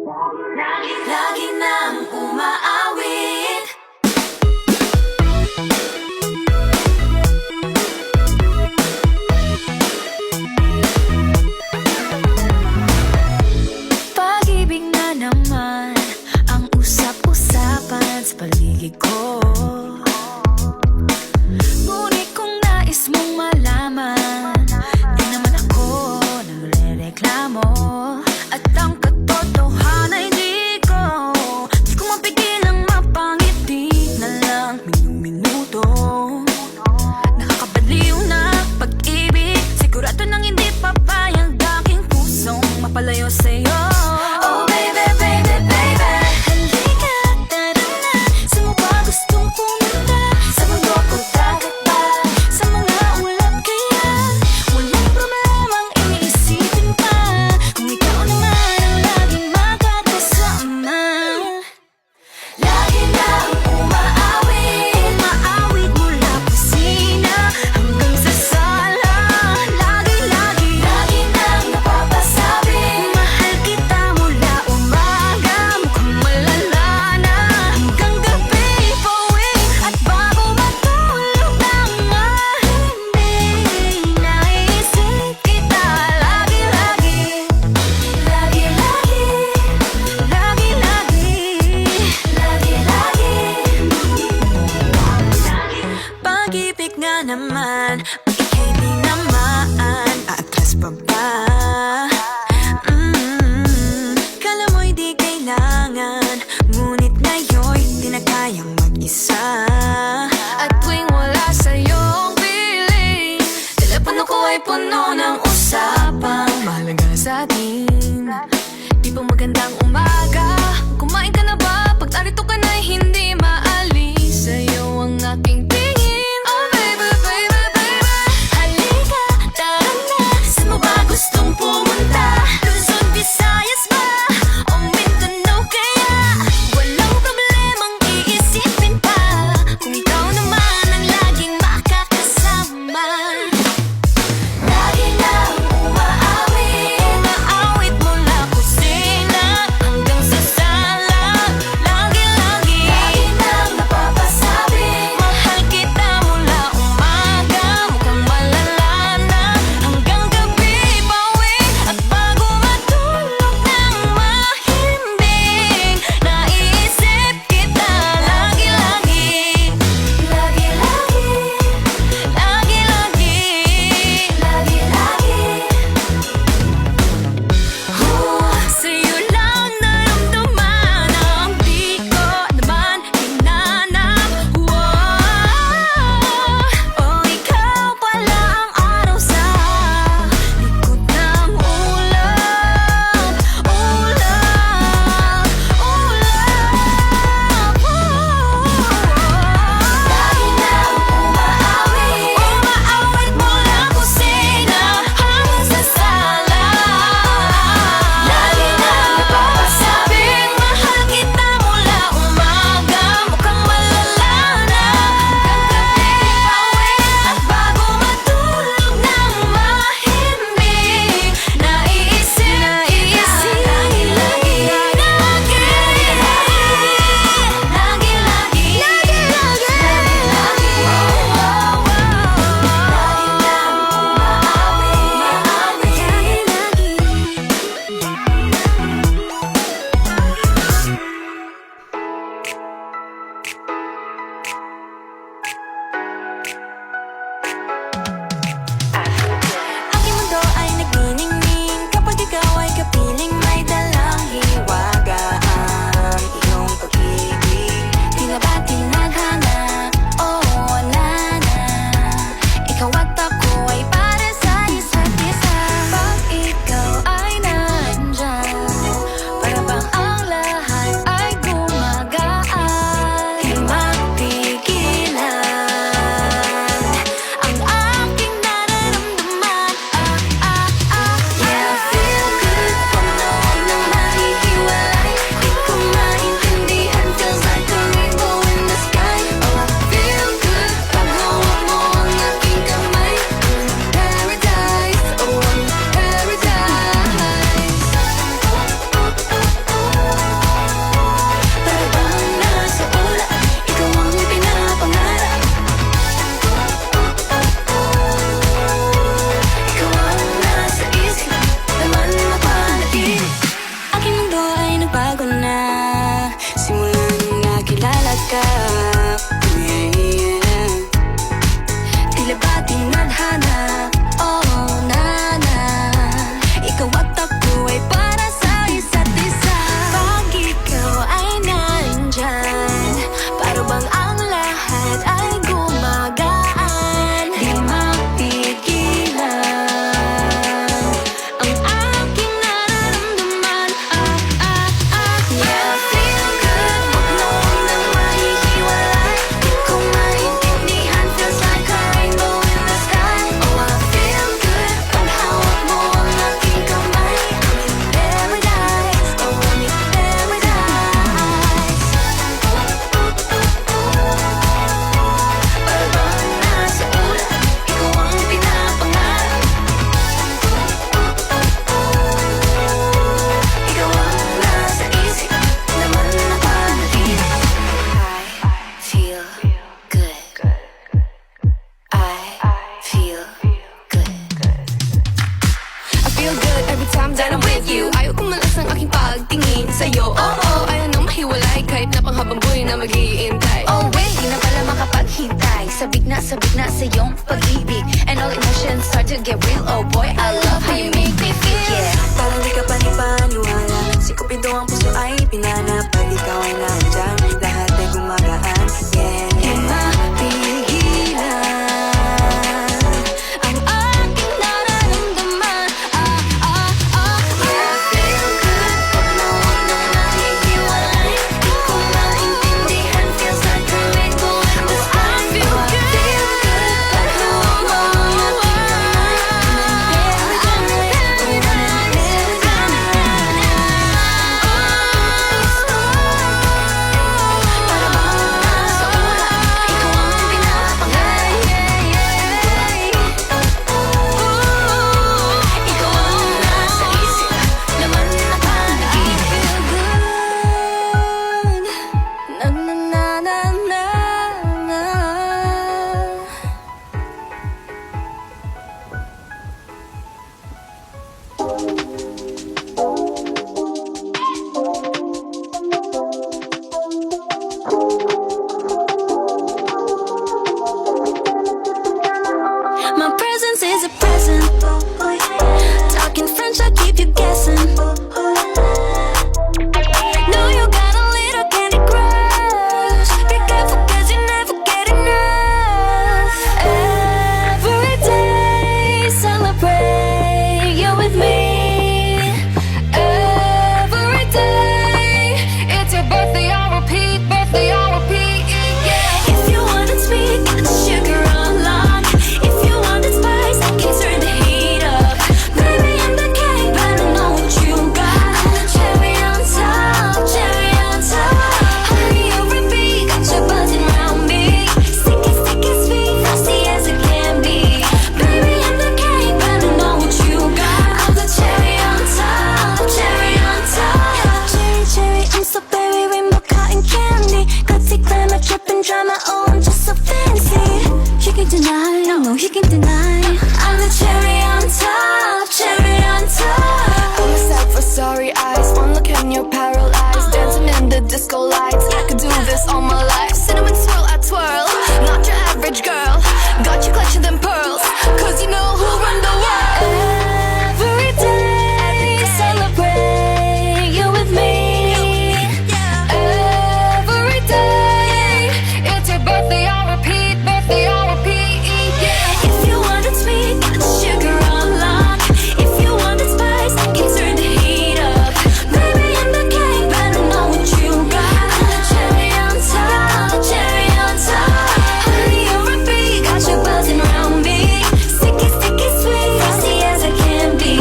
Lagi nang umaawit. Pag-ibig na naman ang usap-usapan sa paligid ko. Ngunit kung nais mong malaman, di naman ako nagre-reklamo. At ang katotohanan di ko mapigilang mapangiti na lang minuto. Nakakabaliw na pag-ibig, sigurado nang hindi papayag aking pusong mapalayo sa'yo. Oh baby, baby, baby, halika, tara na. Saan mo ba gustong pumunta? Sa mundo ko dagat ba? Sa mga ulap kaya? Walang problemang iisipin pa, kung ikaw naman ang laging makakasama. Lagi nang umaawit, umaawit mula kusina hanggang sa sala. Lagi nang napapasabi, mahal kita mula umaga, mukhang malala na hanggang gabi. Pauwi at bago matulog na nga, hindi naisip kita. Pag-ibig nga naman, pag-ikay di naman aatras pa ba? Kala mo'y di kailangan, ngunit ngayon'y di na kayang mag-isa. At tuwing wala sa'yong piling, telepono ko ay puno ng usapang mahalaga sa atin. Di ba magandang umaga? Kumain ka na ba? Pag narito ka na'y hindi maalis sa'yo ang aking tingin. Oh baby, baby, baby, halika, tara na. Saan mo ba gustong pumunta? Luzon, Visayas ba? O Mindanao kaya? Walang problemang iisipin pa, kung ikaw naman ang laging makakasama. Lagi nang umaawit, umaawit mula kusina hanggang sa sala. Lagi sa'yo. Oo, ayaw nang mahiwalay kahit na panghabang buhay na mag-iintay. Oh wait, di na pala makapaghintay. Sabik na sa iyong pag-ibig, and all emotions start to get real. Oh boy, I love how you make me feel. Yeah. Parang di ka panipaniwala. Sikupin to ang puso ay pinanap. Pag ikaw ay nandyan, lahat ay gumagaan. Yeah, Di mapigilan ang aking nararamdaman. yeah, feel good. Pag nawag na nahihiwalay, di ko maintindihan. Feels like a rainbow in the sky. Feel good. Pag nawag mo ang aking Na na na na na na. My presence is a present. Talking French, I keep you guessing. Know you got a little candy crush. Be careful 'cause you never get enough. Every day, celebrate you with me. Every day, It's your birthday on repeat, birthday on repeat, yeah. if you wanted sweet, got the sugar on lock. If you wanted spice, I can turn the heat up. Baby, I'm the cake, but I know what you got. I'm the cherry on top, cherry on top. Hurry up, repeat, got you buzzing around me. Sticky, sticky, sweet, frosty as it can be. Baby, I'm the cake, but I know what you got. I'm the cherry on top, cherry on top. Cherry, cherry, I'm so berry, rainbow cotton candy. Gutsy glamour, dripping drama, oh I'm just so fancy. You can deny, no, you can deny. I'm the cherry on top, cherry on top. I'm a sight for sorry eyes. One look and you're paralyzed. Dancing in the disco lights. I could do this all my life. Cinnamon swirl, I twirl. Not your average girl. Got you clutching them pearls. 'Cause you know who run the world. Every day, celebrate you with me. Every day. It's your birthday on repeat, birthday on repeat, yeah. If you wanted sweet, got the sugar on lock. If you wanted spice, I can turn the heat up. Baby, I'm the cake, but I know what you got. I'm the cherry on top, cherry on top. Hurry up, repeat, got you buzzing around me. Sticky, sticky, sweet, frosty as it can be.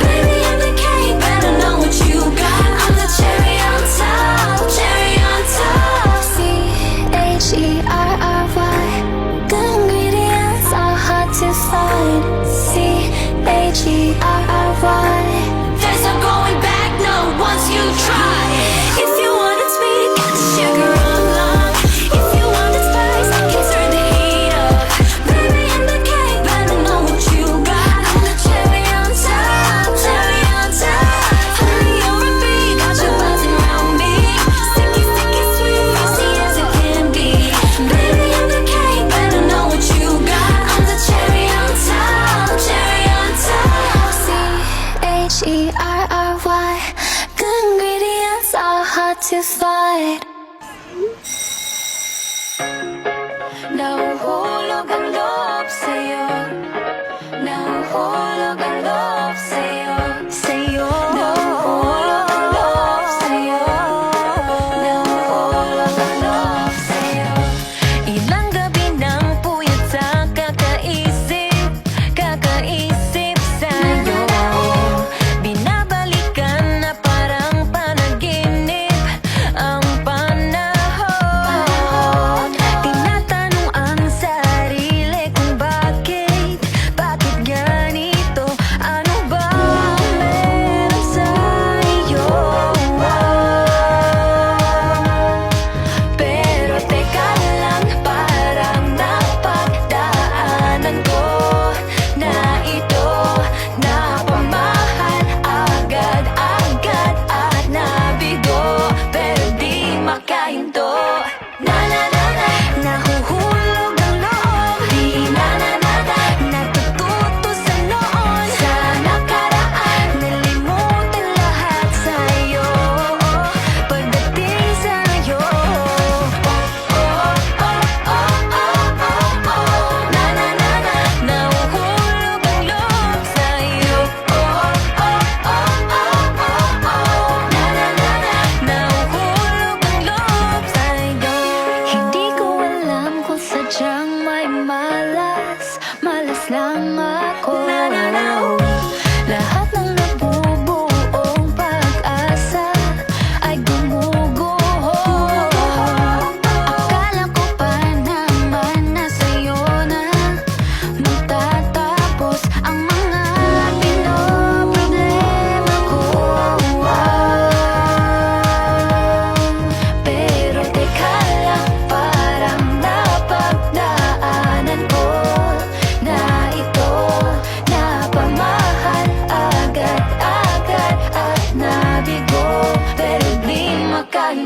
Baby, I'm the cake, but I know what you got. I'm the cherry on top, cherry on top. CHERRY, good ingredients are hard to find. CHERRY, there's no going back, no, once you try. If you wanted sweet, got the sugar on lock. If you wanted spice, I can turn the heat up. Baby, I'm the cake, but I know what you got. I'm the cherry on top, cherry on top. Hurry up, repeat, got you buzzing around me. Sticky, sticky, sweet, frosty as it can be. Baby, I'm the cake, but I know what you got. I'm the cherry on top, cherry on top. CHERRY, good ingredients are hard to find. Nahuhulog ang loob sa'yo. Nahuhulog ang loob sa'yo. Nahuhulog ang loob sa'yo. Nahuhulog ang loob sa'yo. Ilang gabi nang puyat sa kakaisip sa'yo. Binabalikan na parang panaginip ang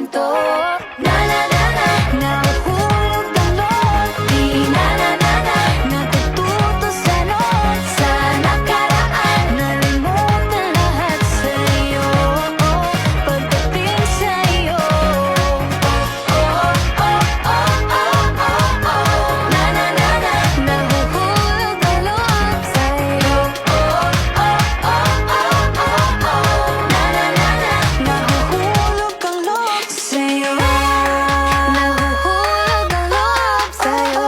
kwento. Na na na na, nahuhulog ang loob. Di na na na na, natututo sa noon. Sa nakaraan, nalimutan lahat sa'yo. Pagdating sa'yo, na na na na, nahuhulog ang loob sa'yo. Na na na na, nahuhulog ang loob sa'yo. Nahuhulog ang loob sa'yo.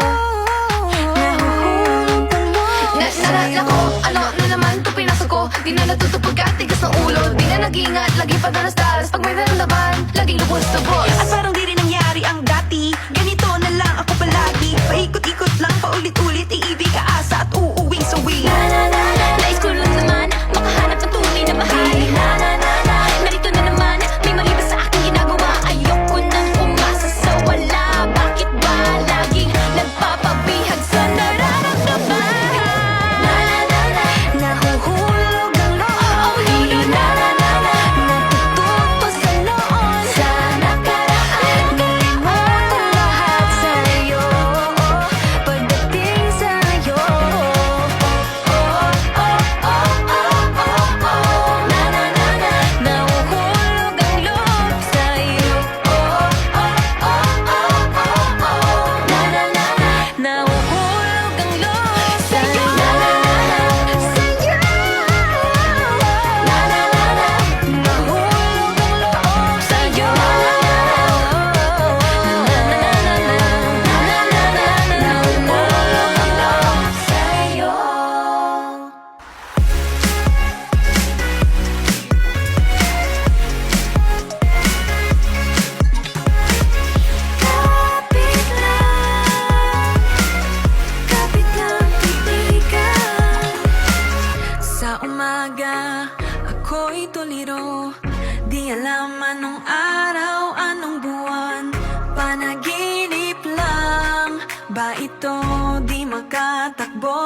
Nahuhulog ang loob sa'yo. Nako, ano na naman to pinasok ko. Di na natuto pagkatigas ng ulo. Di na nag-iingat, lagi pa dalas-dalas. Pag may naramdaman, laging lubos-lubos. At parang di rin nangyari ang dati. Ganito na lang ako palagi. Paikot-ikot lang, paulit-ulit. Iibig, aasa at uuwing sawi. Na na na na, nais ko lang naman makahanap ng tunay na mahal. Na na na na, narito na naman, may mali ba sa aking ginagawa? Ayoko nang umasa sa wala. Bakit ba laging nagpapabihag sa nararamdaman? Na na na na, nahuhulog ang loob. Di na na na na, natututo sa noon. Sa nakaraan, nalimutan lahat sa'yo. Pagdating sa'yo, na na na na, nahuhulog ang loob sa'yo. Na na na na, nahuhulog ang loob sa'yo. Na na na na, sa'yo. Na na na na, nahuhulog ang loob sa'yo. Na na na na, nahuhulog ang loob sa'yo. Kapit lang, kaibigan. Sa umaga, ako'y tuliro. Di alam anong araw, anong buwan. Panaginip lang ba ito, di makatakbo?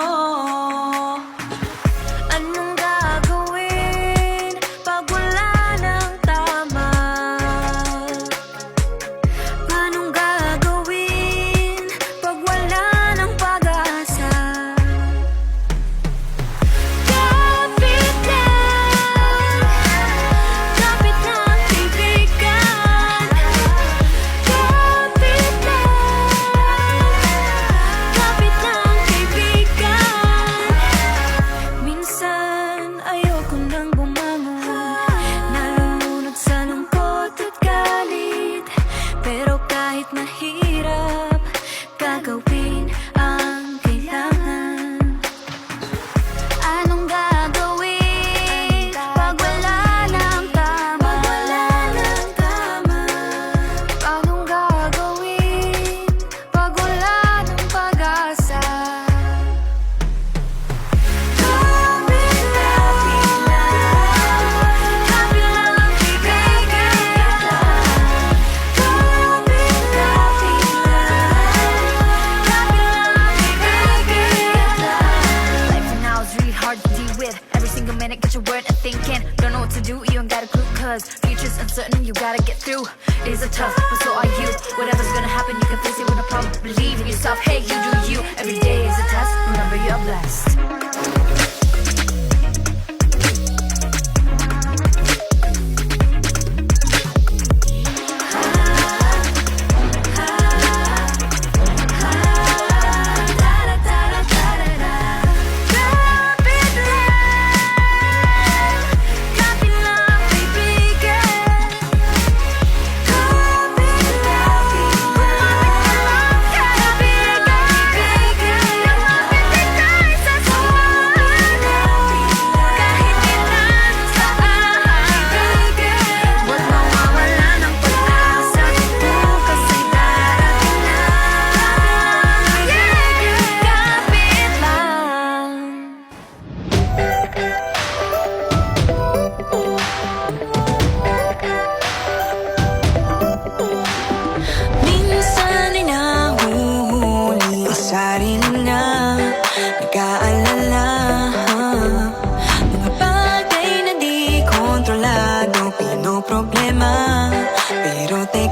Anong gagawin pag wala ng tama? Anong gagawin pag wala ng pag-asa? Kapit lang, kaibigan. Kapit lang, kaibigan. Minsan ayoko nang bumangon, nalulunod sa lungkot at galit. Pero kahit mahirap, gagawin ang kailangan. Anong gagawin pag wala ng tama? Anong gagawin pag wala ng pag-asa? Kapit lang, Life for now is really hard to deal with. Every single minute, got your word and thinking. Don't know what to do, you ain't got a clue. Cause future's uncertain, you gotta get through. Days are tough, but so are you. Whatever's gonna happen, you can face it with no problem. Believe in yourself, hey, you do you. Every day is a test, remember you're blessed. Kapit lang, kaibigan. Kapit lang, problema. Pero teka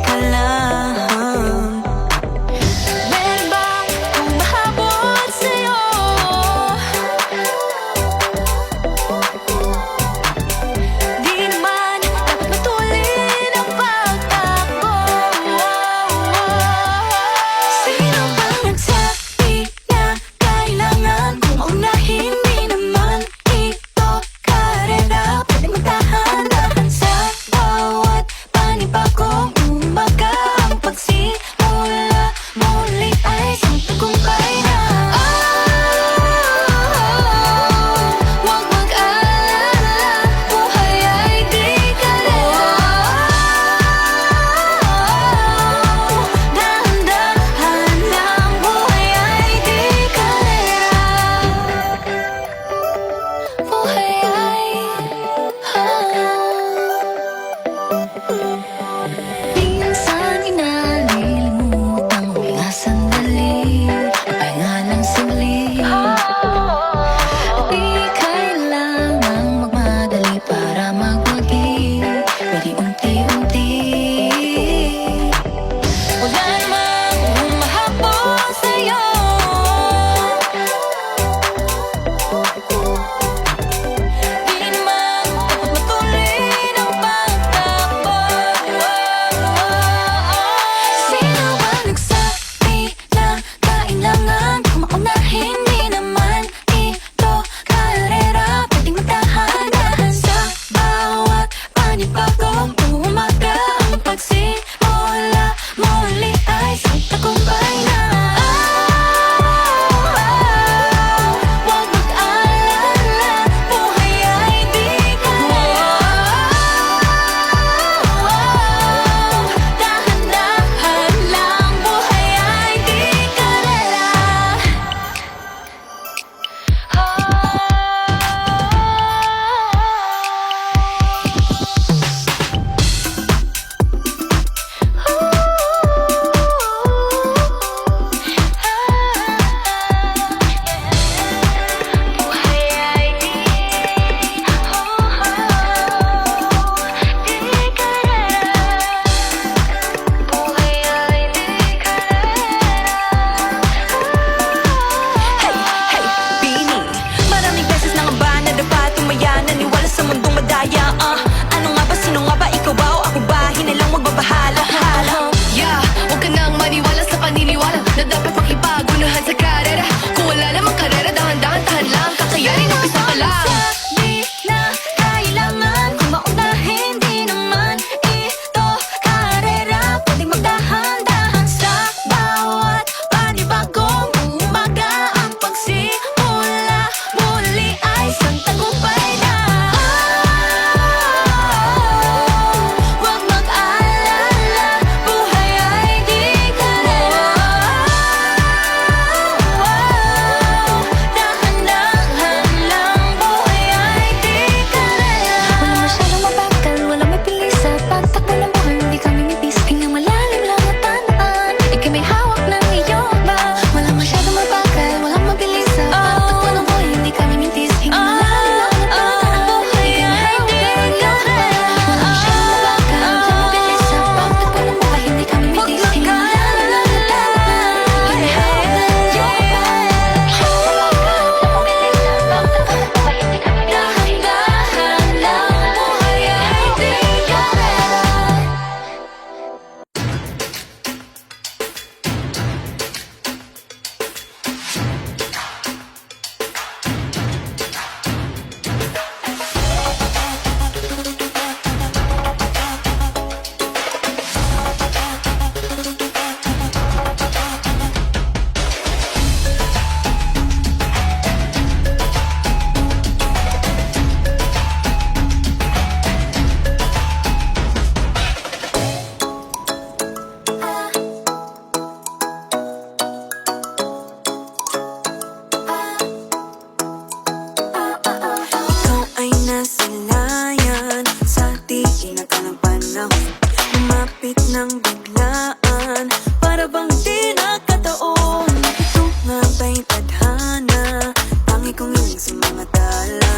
Lumapit ng biglaan, para bang di nakataon. Ito nga ba'y tadhana, tangi kong iling sa mga tala.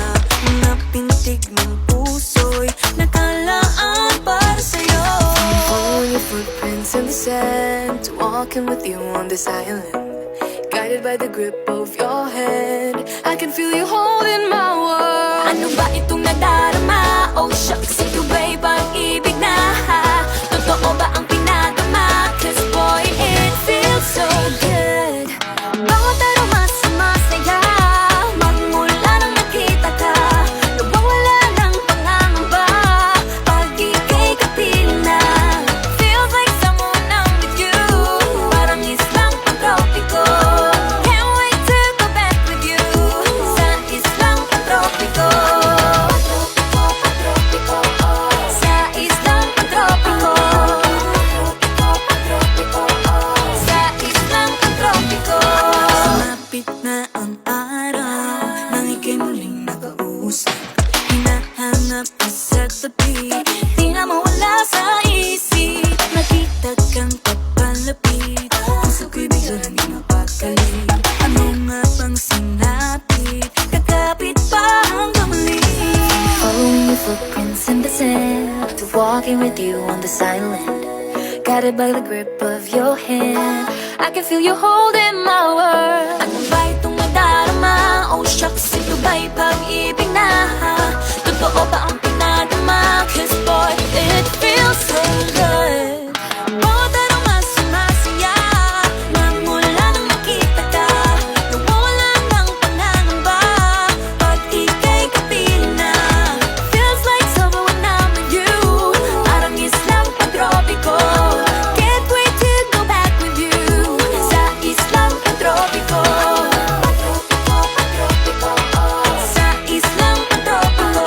Mga pintig ng puso'y nakalaan para sa'yo. Following your footprints in the sand, walking with you on this island, guided by the grip of your hand. I can feel you holding my world. Ano ba itong nadarama? Oh shucks, ito ba'y pag-ibig na? Totoo ba ang pinadama? Cause boy, it feels so good. Bawat aroma sumasaya, magmula nang nakita ka. Nawawala ng pangangamba, pag ika'y kapiling na. Feels like someone I'm with you, parang islang pantropiko. Can't wait to go back with you, sa islang pantropiko. Sa islang pantropiko. Sa islang pantropiko. Sumapit na ang araw, nang ika'y muling nakausap. Hinahanap ka sa tabi, di na mawala sa isip. Nakita kang papalapit, puso ko'y bigla na di mapakali. Ano nga bang sinapit, kakapit pa hanggang muli. Following your footprints in the sand, to walking with you on this island, guided by the grip of your hand. I can feel you holding my world. Ano ba itong nadarama? Oh shucks, ito ba'y pag-ibig na? Totoo ba ang pinadama? Cause boy, it feels so good. Bawat aroma sumasaya, magmula nang nakita ka. Nawawala ng pangangamba, pag ika'y kapiling na. Feels like summer when I'm with you, parang islang pantropiko. Can't wait to go back with you, sa islang pantropiko. Sa islang pantropiko.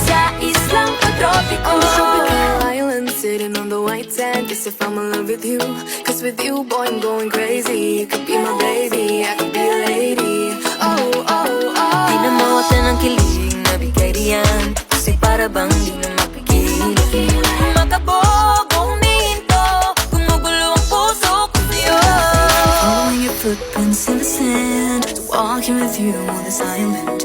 Sa islang pantropiko. On the tropical island, sitting on the white sand, as if I'm in love with you. Cause with you, boy, I'm going crazy. You could be my baby, I could be a lady. Oh, oh, oh. Di na mawatan ang kilig na bigay diyan, kasi para bang di na mapigil. Makabog o huminto, gumugulo ang puso ko sa'yo. Following your footprints in the sand, walking with you on this island,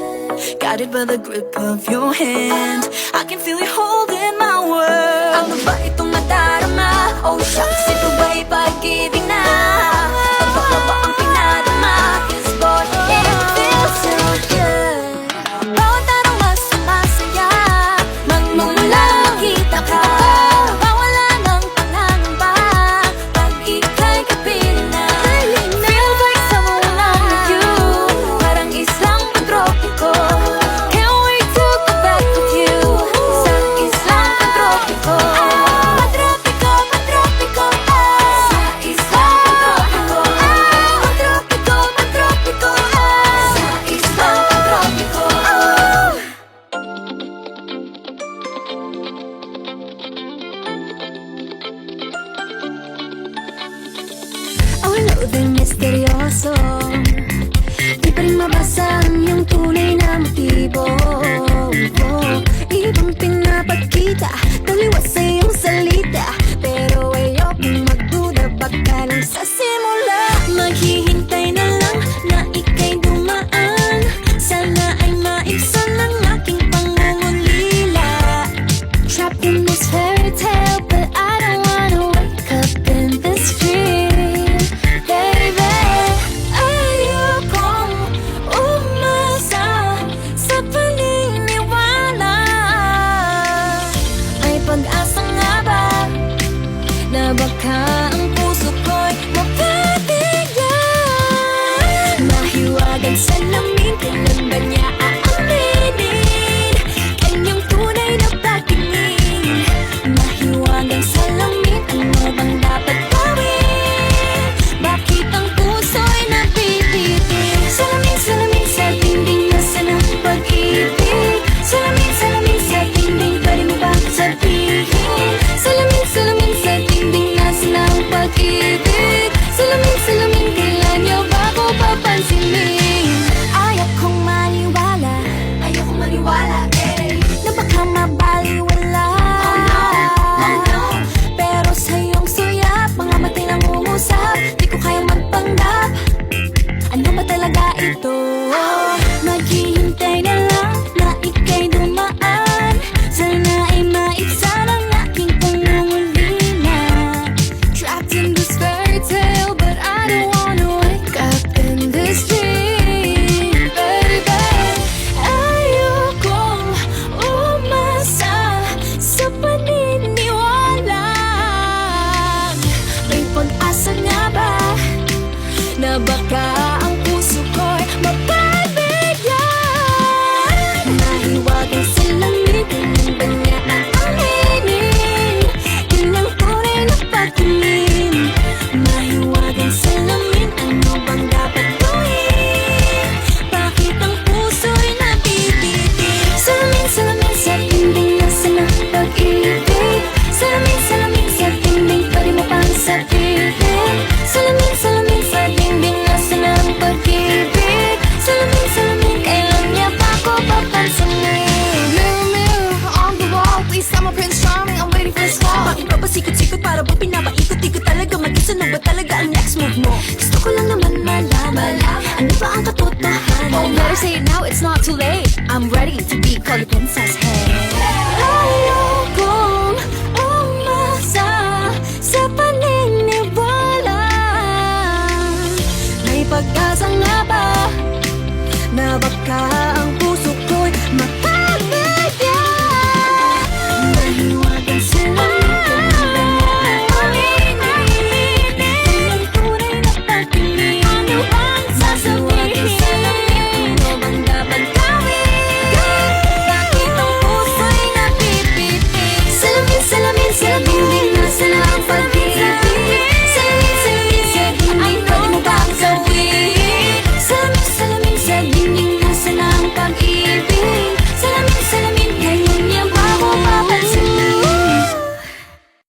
guided by the grip of your hand. I can feel you holding my world. Ano ba itong nadarama? Oh shucks, ito ba'y pag-ibig na? Totoo ba ang pinadama? Cause boy, it feels so good. Bawat aroma sumasaya, magmula nang makita ka. Nawawala ng pangangamba, pag ika'y kapiling na. Feels like someone I'm with you, parang islang pantropiko. Can't wait to go back with you, sa islang pantropiko. Pantropiko, pantropiko, sa islang pantropiko. Pantropiko, pantropiko, sa islang pantropiko. Oh, hello there, misteryoso. Di pa rin mabasa ang iyong tunay na motibo. Ibang pinapakita, taliwas sa iyong salita, pero ayokong magduda, baka lang sa simula. Maghihintay na lang na ika'y dumaan, sana ay maibsan ang aking pangungulila. Trapped in this fairy tale, but I don't wanna wake up in this dream, baby. Ayokong umasa sa paniniwala Better say it now, it's not too late. I'm ready to be called a princess, hey. Ayokong umasa sa paniniwala. May pag-asa nga ba na baka ang